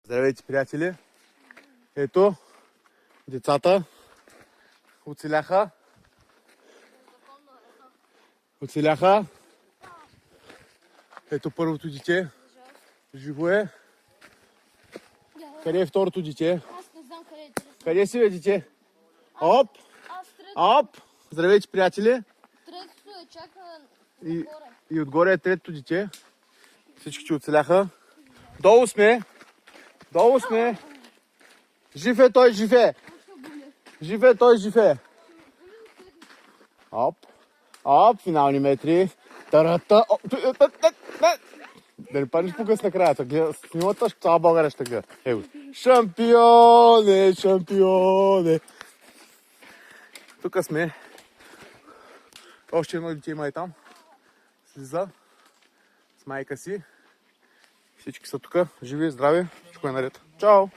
Здравейте, приятели! Ето, децата оцеляха. Оцеляха. Ето първото дете. Живо е. Къде е второто дете? Аз не знам къде е. Къде си, бе, дете? Оп! Оп! Здравейте, приятели! Третото е чака И отгоре е третото дете. Всички оцеляха. Долу сме! Долу сме! Жив е той, жив е! Жив е той, жив е! Оп! Оп! Финални метри. Тарата! Да не паднеш по-къс на края. Снимата цяла България ще гледа. Его. Шампионе! Шампионе! Тук сме. Още едно дете има и там. Слиза с майка си. Всички са тук. Живи, здрави. Всичко е наред. Чао!